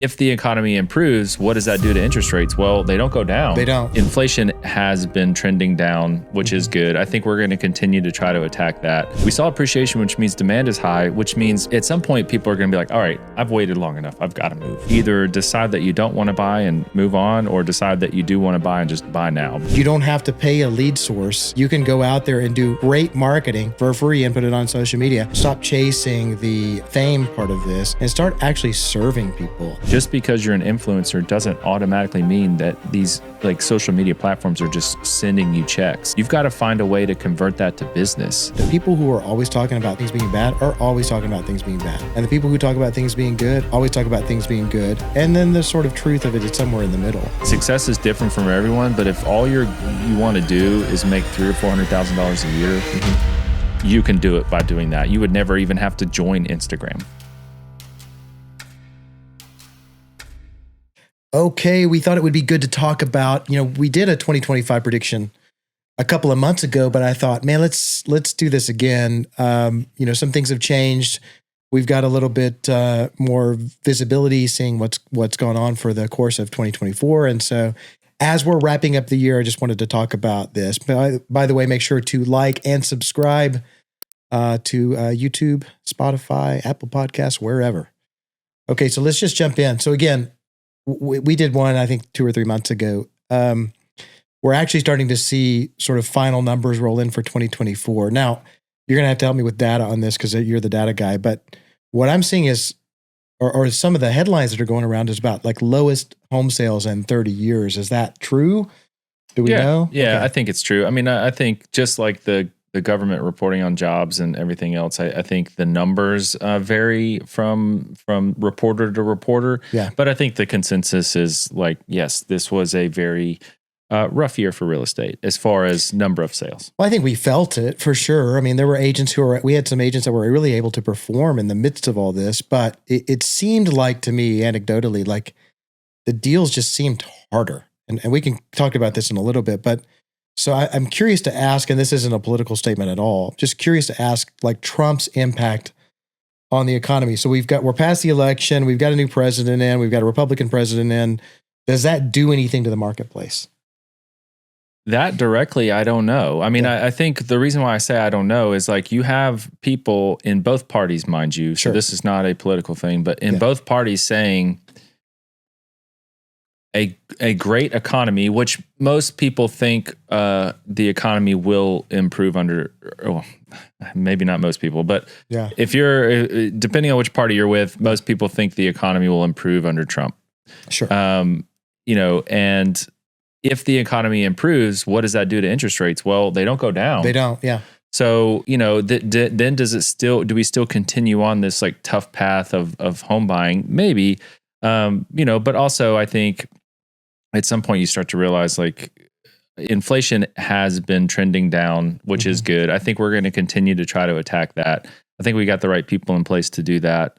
If the economy improves, what does that do to interest rates? Well, they don't go down. They don't. Inflation has been trending down, which is good. I think we're going to continue to try to attack that. We saw appreciation, which means demand is high, which means at some point people are going to be like, all right, I've waited long enough. I've got to move. Either decide that you don't want to buy and move on, or decide that you do want to buy and just buy now. You don't have to pay a lead source. You can go out there and do great marketing for free and put it on social media. Stop chasing the fame part of this and start actually serving people. Just because you're an influencer doesn't automatically mean that these like social media platforms are just sending you checks. You've got to find a way to convert that to business. The people who are always talking about things being bad are always talking about things being bad. And the people who talk about things being good always talk about things being good. And then the sort of truth of it is somewhere in the middle. Success is different from everyone, but if all you want to do is make $300,000 or $400,000 a year, you can do it by doing that. You would never even have to join Instagram. Okay, we thought it would be good to talk about, we did a 2025 prediction a couple of months ago, but I thought, man, let's do this again. Some things have changed. We've got a little bit more visibility, seeing what's gone on for the course of 2024. And so as we're wrapping up the year, I just wanted to talk about this. By the way, make sure to like and subscribe to YouTube, Spotify, Apple Podcasts, wherever. Okay, so let's just jump in. So again, we did one, I think 2 or 3 months ago. We're actually starting to see sort of final numbers roll in for 2024. Now, you're going to have to help me with data on this because you're the data guy. But what I'm seeing is, or some of the headlines that are going around is about like lowest home sales in 30 years. Is that true? Do we know? Yeah, Okay. I think it's true. I mean, I think just like the government reporting on jobs and everything else, I think the numbers vary from reporter to reporter. Yeah. But I think the consensus is like, yes, this was a very rough year for real estate as far as number of sales. Well, I think we felt it for sure. I mean, there were agents we had some agents that were really able to perform in the midst of all this, but it seemed like to me, anecdotally, like the deals just seemed harder. And we can talk about this in a little bit, but so I'm curious to ask, and this isn't a political statement at all, just curious to ask like Trump's impact on the economy. So we're past the election, we've got a new president in, we've got a Republican president in. Does that do anything to the marketplace? That directly, I don't know. I mean, Yeah. I think the reason why I say I don't know is like you have people in both parties, mind you. Sure. So this is not a political thing, but in both parties saying a great economy, which most people think the economy will improve under, well, maybe not most people, but Yeah. if you're, depending on which party you're with, most people think the economy will improve under Trump. Sure. And if the economy improves, what does that do to interest rates? Well, they don't go down. They don't. Yeah. So, then do we still continue on this like tough path of home buying? Maybe, but also I think at some point you start to realize like inflation has been trending down, which is good. I think we're going to continue to try to attack that. I think we got the right people in place to do that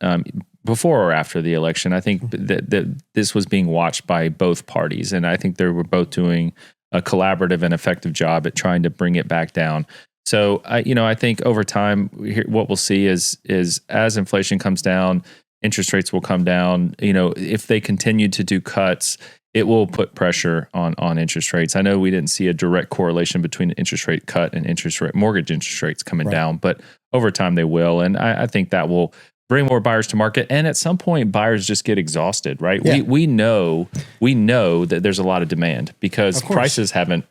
before or after the election. I think that this was being watched by both parties, and I think they were both doing a collaborative and effective job at trying to bring it back down. So, I think over time, what we'll see is as inflation comes down, interest rates will come down. If they continue to do cuts, it will put pressure on interest rates. I know we didn't see a direct correlation between an interest rate cut and mortgage interest rates coming down, but over time they will. And I think that will bring more buyers to market. And at some point, buyers just get exhausted, right? Yeah. We know that there's a lot of demand because Of course. prices haven't,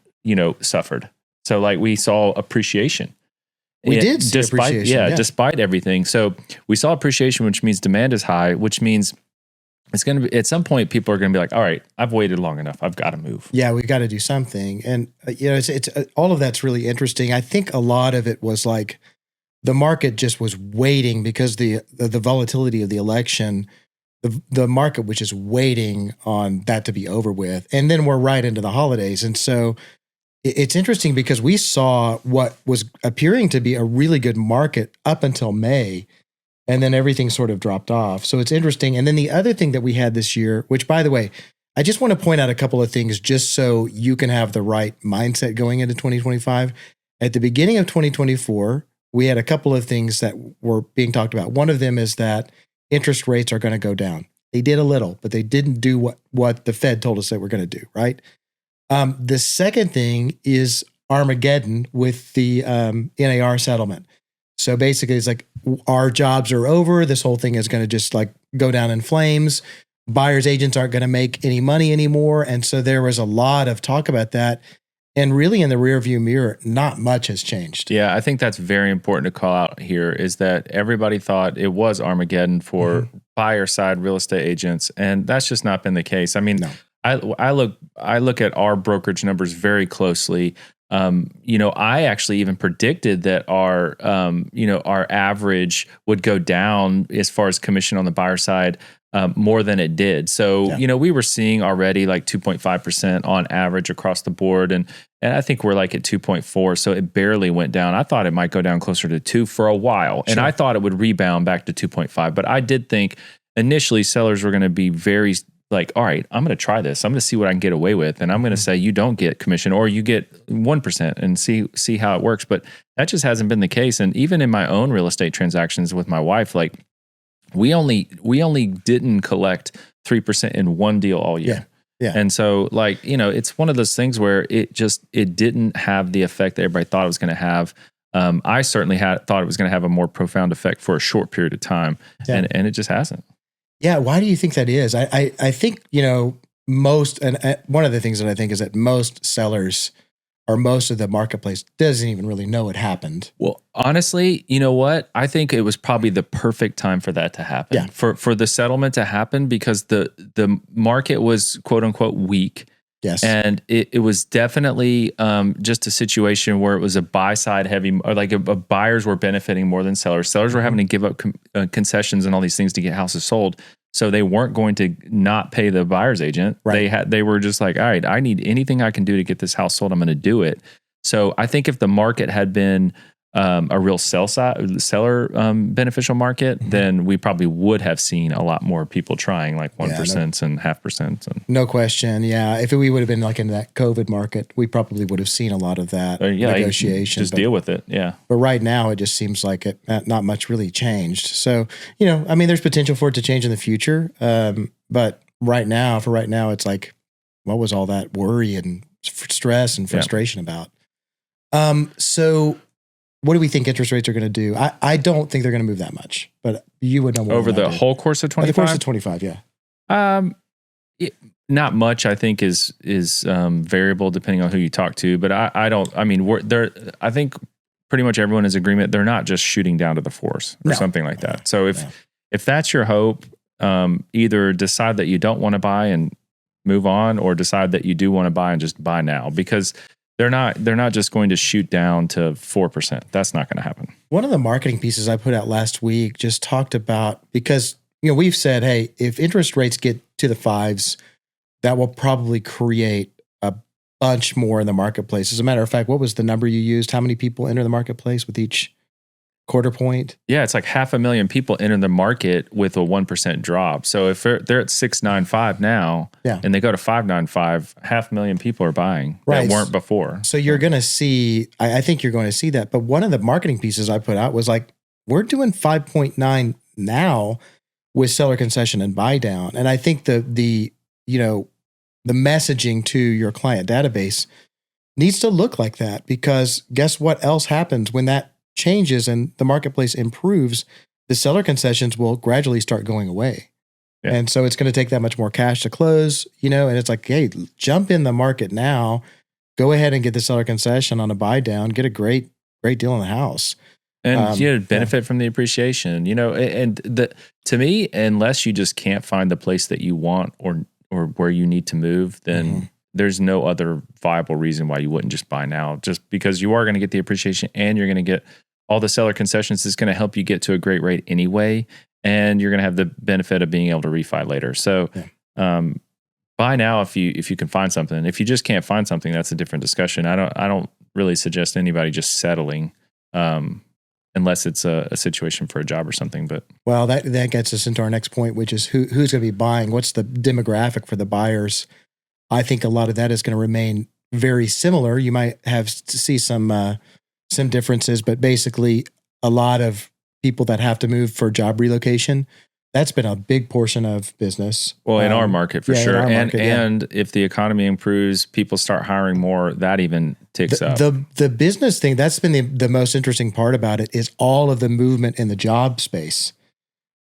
suffered. So like we saw appreciation. We did see despite, appreciation, yeah. despite everything. So we saw appreciation, which means demand is high, which means it's going to be, at some point, people are going to be like, all right, I've waited long enough. I've got to move. Yeah, we've got to do something. And, it's all of that's really interesting. I think a lot of it was like the market just was waiting because the volatility of the election, the market was just waiting on that to be over with. And then we're right into the holidays. And so it's interesting because we saw what was appearing to be a really good market up until May. And then everything sort of dropped off. So it's interesting. And then the other thing that we had this year, which by the way, I just want to point out a couple of things just so you can have the right mindset going into 2025. At the beginning of 2024, we had a couple of things that were being talked about. One of them is that interest rates are going to go down. They did a little, but they didn't do what the Fed told us they were going to do, right? The second thing is Armageddon with the NAR settlement. So basically, it's like our jobs are over. This whole thing is going to just like go down in flames. Buyers agents aren't going to make any money anymore. And so there was a lot of talk about that. And really in the rearview mirror, not much has changed. Yeah, I think that's very important to call out here is that everybody thought it was Armageddon for buyer side real estate agents. And that's just not been the case. I mean, No. I look at our brokerage numbers very closely. I actually even predicted that our average would go down as far as commission on the buyer side more than it did. So, we were seeing already like 2.5% on average across the board. And I think we're like at 2.4. So it barely went down. I thought it might go down closer to 2 for a while. And I thought it would rebound back to 2.5. But I did think initially sellers were going to be very like, all right, I'm going to try this. I'm going to see what I can get away with. And I'm going to say, you don't get commission or you get 1% and see how it works. But that just hasn't been the case. And even in my own real estate transactions with my wife, like we only didn't collect 3% in one deal all year. Yeah. And so like, it's one of those things where it didn't have the effect that everybody thought it was going to have. I certainly thought it was going to have a more profound effect for a short period of time. And it just hasn't. Yeah. Why do you think that is? I think, most, and one of the things that I think is that most sellers or most of the marketplace doesn't even really know it happened. Well, honestly, you know what? I think it was probably the perfect time for that to happen. Yeah. For the settlement to happen because the market was quote unquote weak. Yes. And it was definitely just a situation where it was a buy side heavy, or like buyers were benefiting more than sellers. Sellers were having to give up concessions and all these things to get houses sold. So they weren't going to not pay the buyer's agent. Right. They were just like, all right, I need anything I can do to get this house sold. I'm going to do it. So I think if the market had been a real seller beneficial market, then we probably would have seen a lot more people trying like 1% and 0.5%. No question. Yeah. If we would have been like in that COVID market, we probably would have seen a lot of that negotiation. Just deal with it. Yeah. But right now, it just seems like not much really changed. So, there's potential for it to change in the future. But for right now, it's like, what was all that worry and stress and frustration about? So what do we think interest rates are going to do? I don't think they're going to move that much, but you would know more over the whole course of 25. The course of 25, yeah. Not much. I think is variable depending on who you talk to, but I don't. I mean, I think pretty much everyone is agreement. They're not just shooting down to the fours or something like that. So if that's your hope, either decide that you don't want to buy and move on, or decide that you do want to buy and just buy now, because they're not just going to shoot down to 4%. That's not going to happen. One of the marketing pieces I put out last week just talked about, because we've said, hey, if interest rates get to the 5s, that will probably create a bunch more in the marketplace. As a matter of fact, what was the number you used? How many people enter the marketplace with each quarter point? Yeah, it's like 500,000 people enter the market with a 1% drop. So if they're at 695 now, and they go to 595, 500,000 people are buying that weren't before. So you're going to see, I think you're going to see that. But one of the marketing pieces I put out was like, we're doing 5.9 now with seller concession and buy down. And I think the messaging to your client database needs to look like that, because guess what else happens when that changes and the marketplace improves? The seller concessions will gradually start going away. Yeah. And so it's going to take that much more cash to close, and it's like, hey, jump in the market now, go ahead and get the seller concession on a buy down, get a great deal on the house. And benefit from the appreciation, to me, unless you just can't find the place that you want or where you need to move, then there's no other viable reason why you wouldn't just buy now, just because you are going to get the appreciation and you're going to get all the seller concessions. Is going to help you get to a great rate anyway. And you're going to have the benefit of being able to refi later. So buy now if you can find something. If you just can't find something, that's a different discussion. I don't really suggest anybody just settling unless it's a situation for a job or something. But that gets us into our next point, which is who's going to be buying. What's the demographic for the buyers? I think a lot of that is going to remain very similar. You might have to see some differences, but basically a lot of people that have to move for job relocation that's been a big portion of business. Well, in our market for yeah, in sure. our And market, yeah. and if the economy improves, people start hiring more, that even ticks up. The business thing, that's been the most interesting part about it, is all of the movement in the job space.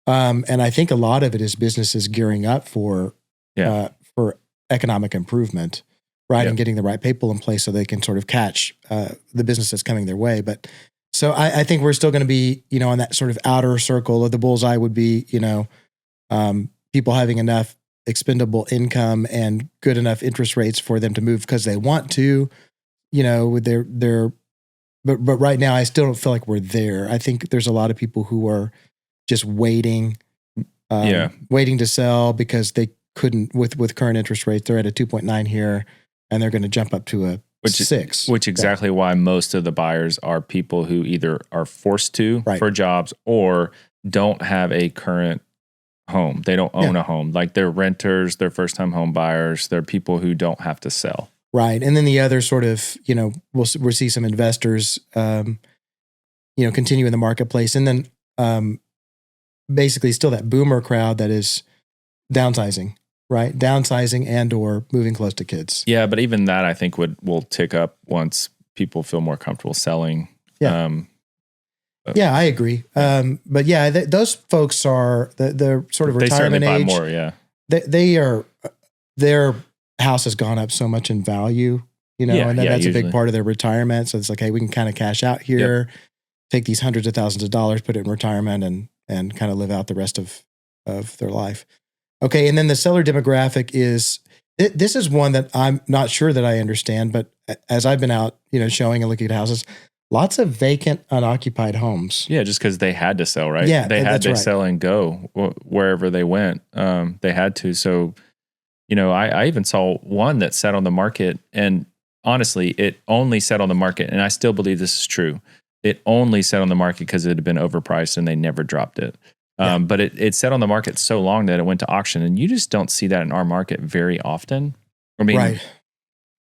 And I think a lot of it is businesses gearing up for economic improvement, right? Yeah. And getting the right people in place so they can sort of catch the business that's coming their way. But so I think we're still going to be, in that sort of outer circle of the bullseye would be, people having enough expendable income and good enough interest rates for them to move because they want to, with but right now I still don't feel like we're there. I think there's a lot of people who are just waiting to sell because they couldn't with current interest rates. They're at a 2.9 here and they're going to jump up to a 6. Which exactly why most of the buyers are people who either are forced to for jobs or don't have a current home. They don't own a home. Like they're renters, they're first-time home buyers, they're people who don't have to sell. Right. And then the other sort of, we'll see some investors, continue in the marketplace. And then basically still that boomer crowd that is downsizing, right? Downsizing and or moving close to kids. Yeah, but even that I think will tick up once people feel more comfortable selling. Yeah. Yeah, I agree. But yeah, those folks are the sort of retirement they certainly age. Buy more, yeah. They are, their house has gone up so much in value, and then that's usually a big part of their retirement. So it's like, hey, we can kind of cash out here, take these hundreds of thousands of dollars, put it in retirement and kind of live out the rest of their life. Okay. And then the seller demographic is, this is one that I'm not sure that I understand, but as I've been out, showing and looking at houses, lots of vacant, unoccupied homes. Yeah, just because they had to sell, right? Yeah, they had to right. sell and go wherever they went. They had to. So, I even saw one that sat on the market, and honestly, it only sat on the market, and I still believe this is true. It only sat on the market because it had been overpriced, and they never dropped it. But it sat on the market so long that it went to auction, and you just don't see that in our market very often. I mean,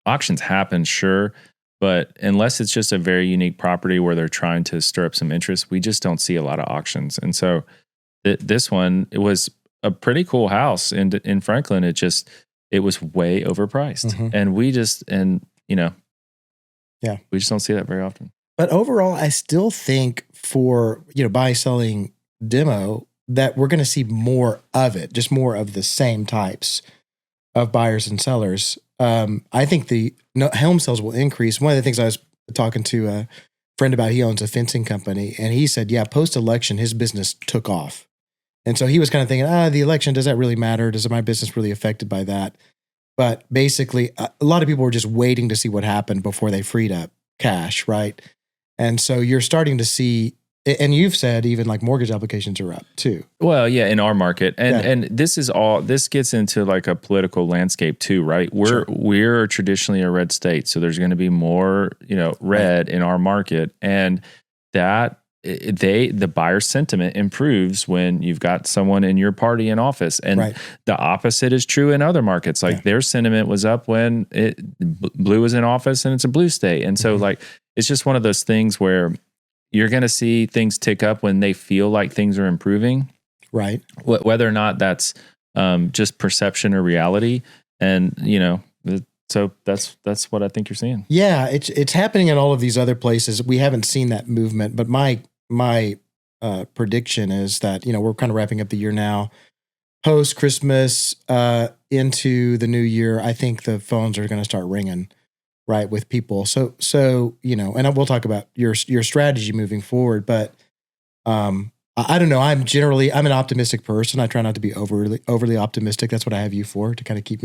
auctions happen, sure. But unless it's just a very unique property where they're trying to stir up some interest, we just don't see a lot of auctions. And so this one, it was a pretty cool house in Franklin. It was way overpriced. Mm-hmm. And we just don't see that very often. But overall, I still think for, buy, selling demo, that we're going to see more of it, just more of the same types of buyers and sellers. I think home sales will increase. One of the things I was talking to a friend about, he owns a fencing company, and he said, post-election, his business took off. And so he was kind of thinking, the election, does that really matter? Does my business really affected by that? But basically, a lot of people were just waiting to see what happened before they freed up cash, right? And so you're starting to see, and you've said even like mortgage applications are up too. Well, yeah, in our market. And this gets into like a political landscape too, right? We're traditionally a red state. So there's going to be more, red in our market. And that the buyer sentiment improves when you've got someone in your party in office. And the opposite is true in other markets. Like their sentiment was up when blue was in office and it's a blue state. And so like, it's just one of those things where you're going to see things tick up when they feel like things are improving. Right. Whether or not that's just perception or reality. And, so that's what I think you're seeing. Yeah, it's happening in all of these other places. We haven't seen that movement, but my prediction is that, we're kind of wrapping up the year now. Post Christmas into the new year, I think the phones are going to start ringing, right, with people. So and we'll talk about your strategy moving forward. But I don't know. I'm an optimistic person. I try not to be overly optimistic. That's what I have you for, to kind of keep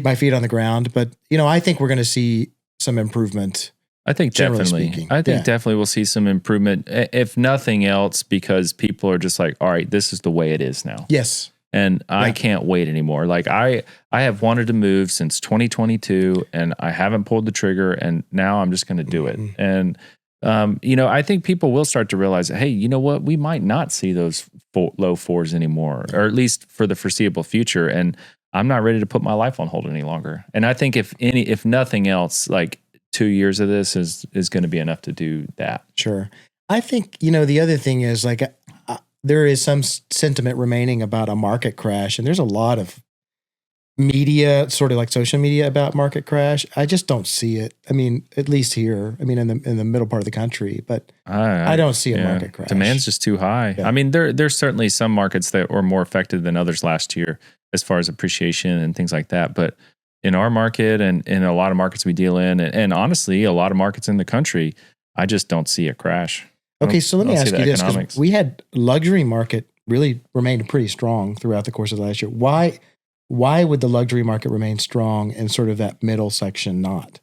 my feet on the ground. But I think we're going to see some improvement. I think definitely. Definitely we'll see some improvement, if nothing else, because people are just like, all right, this is the way it is now. Yes. And I can't wait anymore. Like I have wanted to move since 2022 and I haven't pulled the trigger, and now I'm just going to do it. And, I think people will start to realize, hey, you know what? We might not see those low fours anymore, or at least for the foreseeable future. And I'm not ready to put my life on hold any longer. And I think if nothing else, like 2 years of this is going to be enough to do that. Sure. I think, the other thing is like, there is some sentiment remaining about a market crash, and there's a lot of media, sort of like social media, about market crash. I just don't see it. I mean, at least here. I mean, in the middle part of the country, but I don't see a market crash. Demand's just too high. Yeah. I mean, there's certainly some markets that were more affected than others last year as far as appreciation and things like that. But in our market and in a lot of markets we deal in, and honestly, a lot of markets in the country, I just don't see a crash. Okay, so let me ask you this, because we had luxury market really remained pretty strong throughout the course of last year. Why would the luxury market remain strong and sort of that middle section not?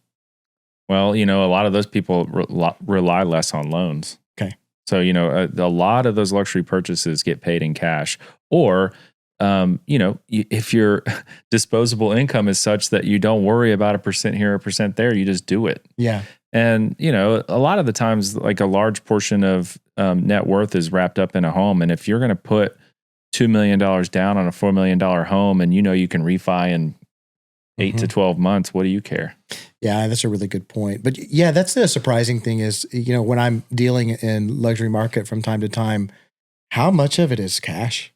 Well, a lot of those people rely less on loans. Okay. So, a lot of those luxury purchases get paid in cash, or, if your disposable income is such that you don't worry about a percent here, a percent there, you just do it. Yeah. And, a lot of the times, like a large portion of net worth is wrapped up in a home. And if you're going to put $2 million down on a $4 million home and you can refi in 8 to 12 months, what do you care? Yeah, that's a really good point. But yeah, that's the surprising thing is, when I'm dealing in luxury market from time to time, how much of it is cash?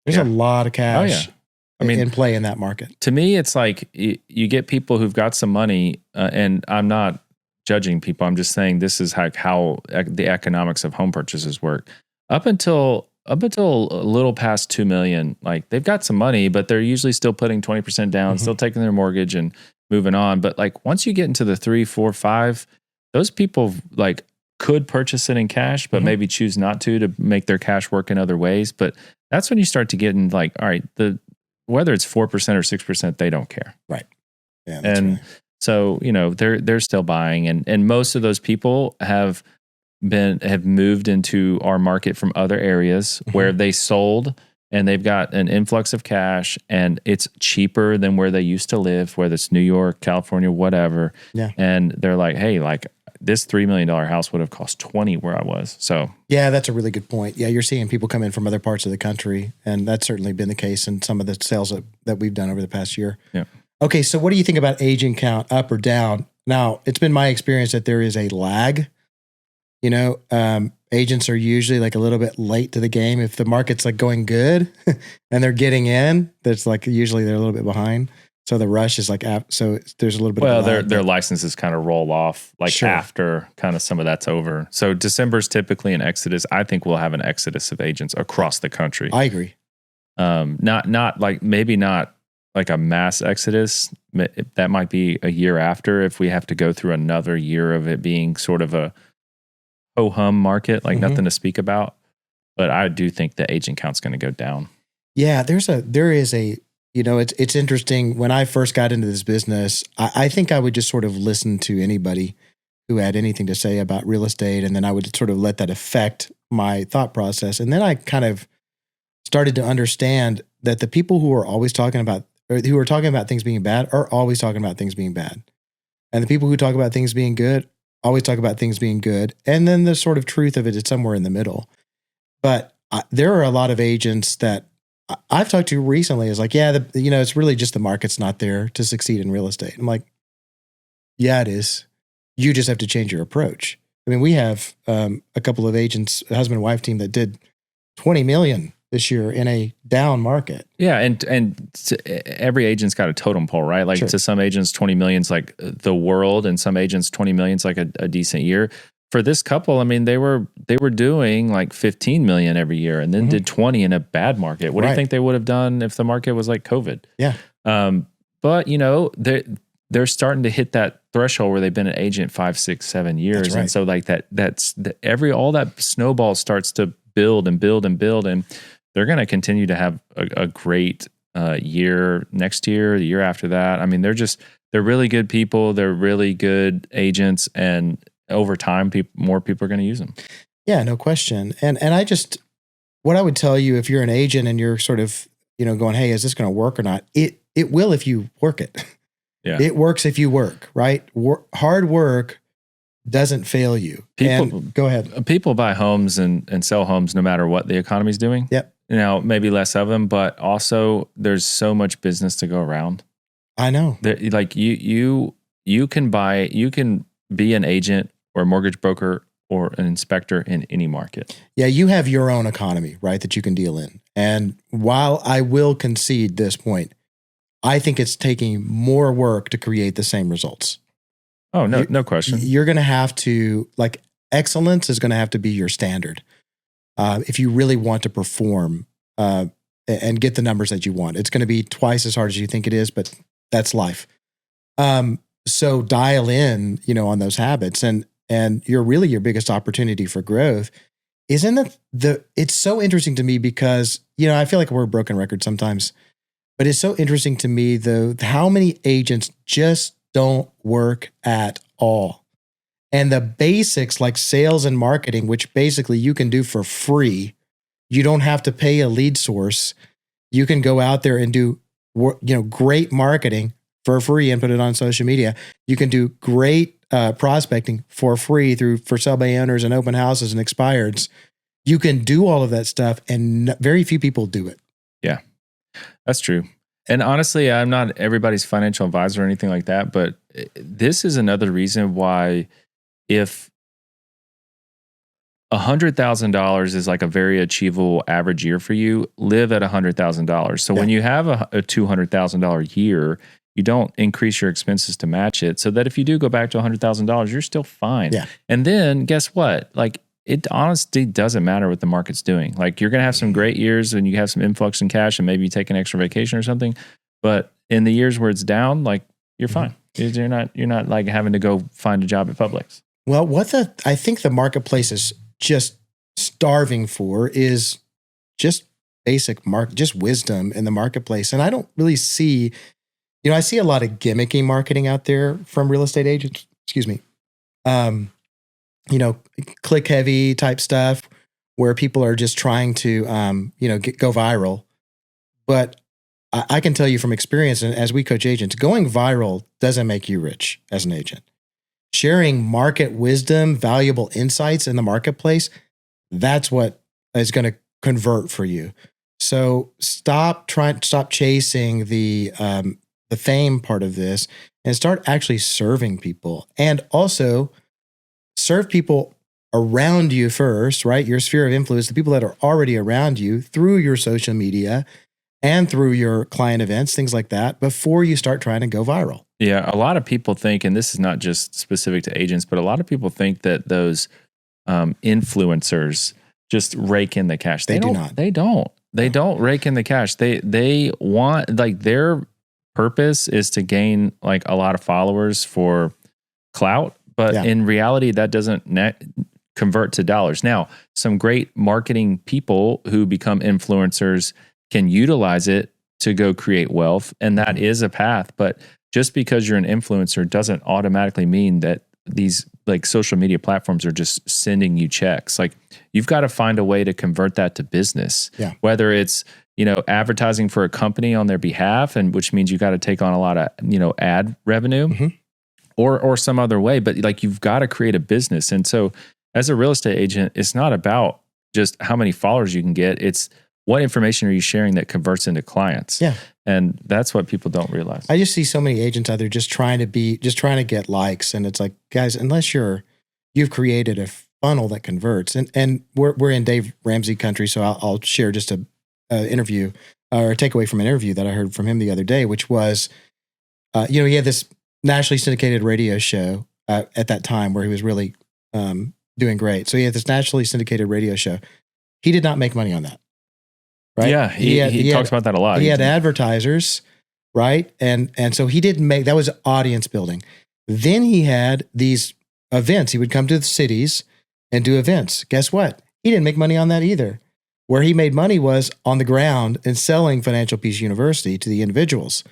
There's a lot of cash in play in that market. To me, it's like you get people who've got some money, and I'm not judging people. I'm just saying this is how the economics of home purchases work. Up until a little past 2 million, like they've got some money, but they're usually still putting 20% down, still taking their mortgage and moving on. But like once you get into the 3, 4, 5, those people like could purchase it in cash, but maybe choose not to make their cash work in other ways. But that's when you start to get in like, all right, whether it's 4% or 6%, they don't care. Right. Yeah. That's and right. so, they're still buying, and most of those people have moved into our market from other areas where they sold and they've got an influx of cash and it's cheaper than where they used to live, whether it's New York, California, whatever. Yeah. And they're like, hey, like this $3 million house would have cost 20 where I was. So yeah, that's a really good point. Yeah. You're seeing people come in from other parts of the country, and that's certainly been the case in some of the sales that we've done over the past year. Yeah. Okay. So what do you think about agent count, up or down? Now, it's been my experience that there is a lag. Agents are usually like a little bit late to the game. If the market's like going good and they're getting in, that's like usually they're a little bit behind. So the rush is like, so there's a little bit of a lag. Their licenses kind of roll off like after kind of some of that's over. So December's typically an exodus. I think we'll have an exodus of agents across the country. I agree. Not like, maybe not like a mass exodus. That might be a year after if we have to go through another year of it being sort of a ho-hum market, like nothing to speak about. But I do think the agent count's going to go down. Yeah, there is a, it's interesting. When I first got into this business, I think I would just sort of listen to anybody who had anything to say about real estate, and then I would sort of let that affect my thought process. And then I kind of started to understand that the people who are always talking about, or who are talking about things being bad, are always talking about things being bad. And the people who talk about things being good always talk about things being good. And then the sort of truth of it is somewhere in the middle. But there are a lot of agents that I've talked to recently is like, yeah, it's really just the market's not there to succeed in real estate. I'm like, yeah, it is. You just have to change your approach. I mean, we have a couple of agents, a husband and wife team that did 20 million this year in a down market. Yeah, and every agent's got a totem pole, right? Like to some agents, 20 million's like the world, and some agents, 20 million's like a decent year. For this couple, I mean, they were doing like 15 million every year, and then did 20 in a bad market. What do you think they would have done if the market was like COVID? Yeah. But they're starting to hit that threshold where they've been an agent 5, 6, 7 years, and so like all that snowball starts to build and build and build, and they're going to continue to have a great year next year, the year after that. I mean, they're really good people. They're really good agents, and over time, more people are going to use them. Yeah, no question. And what I would tell you, if you're an agent and you're sort of, going, hey, is this going to work or not? It will if you work it. Yeah. It works if you work, right? Hard work doesn't fail you. Go ahead. People buy homes and sell homes no matter what the economy's doing. Yep. Maybe less of them, but also there's so much business to go around. I know. Like you can be an agent or a mortgage broker or an inspector in any market. Yeah, you have your own economy, right, that you can deal in. And while I will concede this point, I think it's taking more work to create the same results. Oh, no question. You're going to have to, like, excellence is going to have to be your standard if you really want to perform and get the numbers that you want. It's going to be twice as hard as you think it is, but that's life. So dial in, on those habits, and your biggest opportunity for growth isn't it's so interesting to me because, I feel like we're a broken record sometimes, but it's so interesting to me though, how many agents just don't work at all. And the basics like sales and marketing, which basically you can do for free. You don't have to pay a lead source. You can go out there and do, great marketing for free and put it on social media. You can do great prospecting for free through for sale by owners and open houses and expireds. You can do all of that stuff, and very few people do it. Yeah, that's true. And honestly, I'm not everybody's financial advisor or anything like that, but this is another reason why if $100,000 is like a very achievable average year for you, live at $100,000. So when you have a $200,000 year, you don't increase your expenses to match it, so that if you do go back to $100,000, you're still fine. Yeah. And then guess what? Like, it honestly doesn't matter what the market's doing. Like, you're going to have some great years and you have some influx in cash and maybe you take an extra vacation or something. But in the years where it's down, like, you're fine. You're not like having to go find a job at Publix. Well, I think the marketplace is just starving for is just basic just wisdom in the marketplace. And I don't really see, I see a lot of gimmicky marketing out there from real estate agents. Excuse me. Click heavy type stuff where people are just trying to, go viral. But I can tell you from experience, and as we coach agents, going viral doesn't make you rich as an agent. Sharing market wisdom, valuable insights in the marketplace, that's what is going to convert for you. So stop chasing the fame part of this and start actually serving people, and also serve people around you first, right? Your sphere of influence, the people that are already around you through your social media and through your client events, things like that, before you start trying to go viral. Yeah, a lot of people think, and this is not just specific to agents, but a lot of people think that those influencers just rake in the cash. They do not. They don't. They don't rake in the cash. They want, like, their purpose is to gain like a lot of followers for clout, but in reality, that doesn't convert to dollars. Now, some great marketing people who become influencers can utilize it to go create wealth, and that is a path. But just because you're an influencer doesn't automatically mean that these like social media platforms are just sending you checks. Like, you've got to find a way to convert that to business. Yeah. Whether it's, advertising for a company on their behalf, and which means you got to take on a lot of, ad revenue, or some other way. But like, you've got to create a business. And so as a real estate agent, it's not about just how many followers you can get. It's what information are you sharing that converts into clients? Yeah. And that's what people don't realize. I just see so many agents out there just trying to get likes. And it's like, guys, unless you've created a funnel that converts, and we're in Dave Ramsey country. So I'll share just a interview or a takeaway from an interview that I heard from him the other day, which was, he had this nationally syndicated radio show at that time where he was really doing great. So he had this nationally syndicated radio show. He did not make money on that. Right? Yeah, he talks about that a lot. He had advertisers, right? And so he didn't make, that was audience building. Then he had these events. He would come to the cities and do events. Guess what? He didn't make money on that either. Where he made money was on the ground and selling Financial Peace University to the individuals.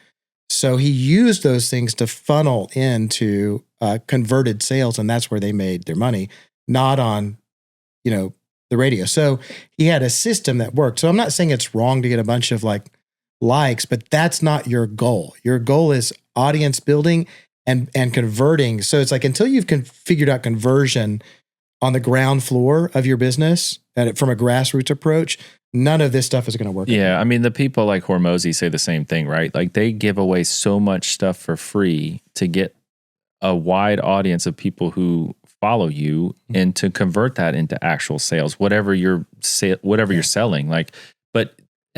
So he used those things to funnel into converted sales, and that's where they made their money, not on, the radio. So he had a system that worked. So I'm not saying it's wrong to get a bunch of likes, but that's not your goal. Your goal is audience building and converting. So it's like, until you've figured out conversion on the ground floor of your business and from a grassroots approach, none of this stuff is going to work. Yeah. I mean, the people like Hormozy say the same thing, right? Like, they give away so much stuff for free to get a wide audience of people who follow you and to convert that into actual sales, whatever you're selling.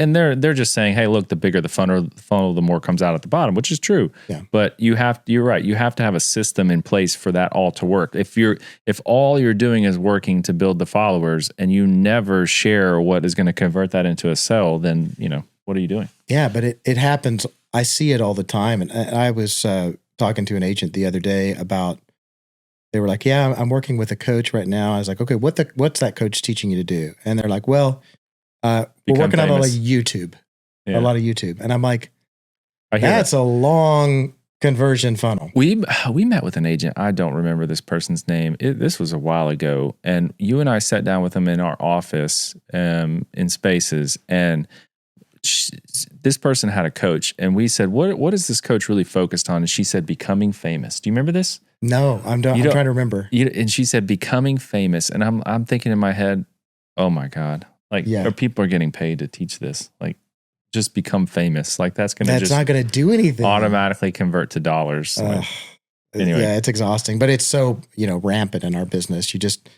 And they're just saying, hey, look, the bigger the funnel, the more comes out at the bottom, which is true. Yeah. But you're right. You have to have a system in place for that all to work. If all you're doing is working to build the followers and you never share what is going to convert that into a sale, then, what are you doing? Yeah, but it happens. I see it all the time. And I was talking to an agent the other day about, they were like, yeah, I'm working with a coach right now. I was like, okay, what's that coach teaching you to do? And they're like, well, we're working on a lot of YouTube, And I'm like, that's a long conversion funnel. We met with an agent. I don't remember this person's name. This was a while ago. And you and I sat down with him in our office in Spaces. And this person had a coach. And we said, what is this coach really focused on? And she said, becoming famous. Do you remember this? No, I'm trying to remember. And she said, becoming famous. And I'm thinking in my head, oh my God. People are getting paid to teach this. Just become famous. That's not going to do anything. Automatically convert to dollars. Anyway. Yeah, it's exhausting, but it's so, rampant in our business. You just,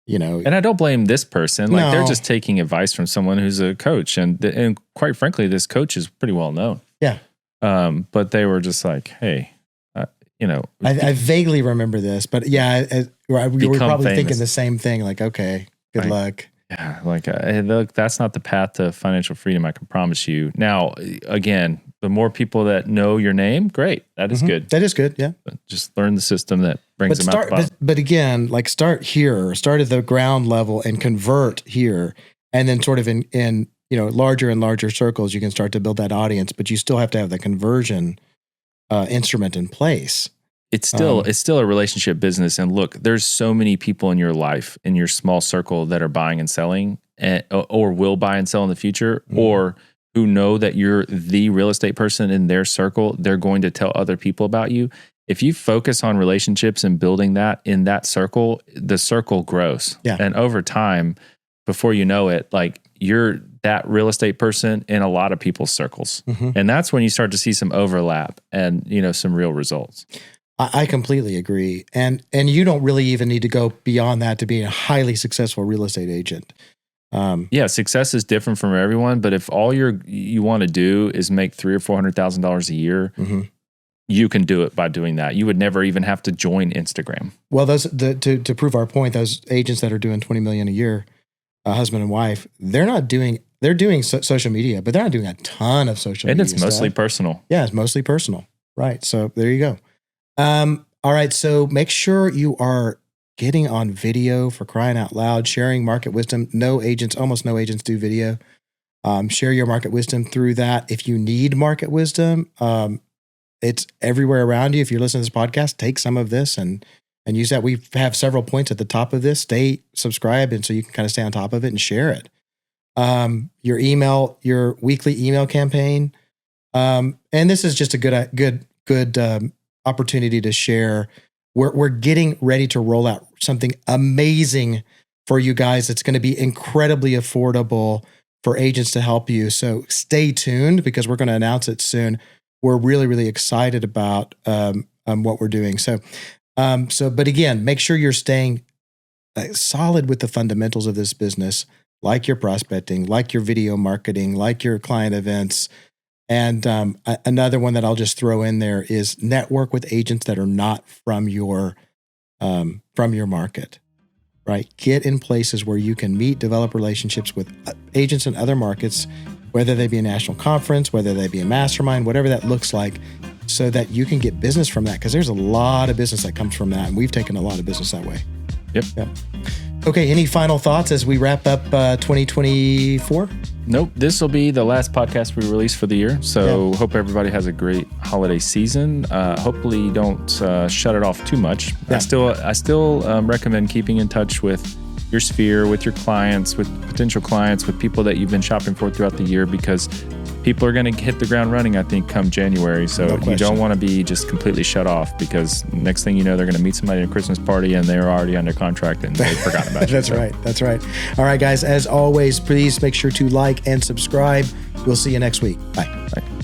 And I don't blame this person. They're just taking advice from someone who's a coach. And quite frankly, this coach is pretty well known. Yeah. But they were just like, hey, I vaguely remember this, but yeah, we were probably famous. Thinking the same thing. Okay, good luck. Yeah, look, that's not the path to financial freedom, I can promise you. Now, again, the more people that know your name, great. That is good. That is good, yeah. But just learn the system that brings them out the bottom. But again, start here, start at the ground level and convert here. And then sort of in larger and larger circles, you can start to build that audience, but you still have to have the conversion instrument in place. It's still a relationship business. And look, there's so many people in your life, in your small circle, that are buying and selling or will buy and sell in the future, or who know that you're the real estate person in their circle. They're going to tell other people about you. If you focus on relationships and building that in that circle, the circle grows. Yeah. And over time, before you know it, you're that real estate person in a lot of people's circles. And that's when you start to see some overlap and, some real results. I completely agree. And you don't really even need to go beyond that to be a highly successful real estate agent. Success is different from everyone, but if all you want to do is make $300,000 or $400,000 a year, you can do it by doing that. You would never even have to join Instagram. Well, to prove our point, those agents that are doing $20 million a year, husband and wife, they're doing social media, but they're not doing a ton of social media. And it's mostly personal. Yeah, it's mostly personal. Right. So there you go. All right. So make sure you are getting on video, for crying out loud, sharing market wisdom. Almost no agents do video. Share your market wisdom through that. If you need market wisdom, it's everywhere around you. If you're listening to this podcast, take some of this and use that. We have several points at the top of this. Stay subscribed, and so you can kind of stay on top of it and share it. Your weekly email campaign. And this is just a good opportunity to share. We're getting ready to roll out something amazing for you guys. It's going to be incredibly affordable for agents to help you. So stay tuned, because we're going to announce it soon. We're really, really excited about what we're doing. But again, make sure you're staying solid with the fundamentals of this business, like your prospecting, like your video marketing, like your client events. And another one that I'll just throw in there is network with agents that are not from your market, right? Get in places where you can develop relationships with agents in other markets, whether they be a national conference, whether they be a mastermind, whatever that looks like, so that you can get business from that. Because there's a lot of business that comes from that, and we've taken a lot of business that way. Yep. Okay, any final thoughts as we wrap up 2024? Nope. This will be the last podcast we release for the year. So hope everybody has a great holiday season. Hopefully you don't shut it off too much. Yeah. I still recommend keeping in touch with your sphere, with your clients, with potential clients, with people that you've been shopping for throughout the year, because people are going to hit the ground running, I think, come January. So you don't want to be just completely shut off, because next thing you know, they're going to meet somebody at a Christmas party and they're already under contract and they've forgotten about you. That's right. All right, guys, as always, please make sure to like and subscribe. We'll see you next week. Bye.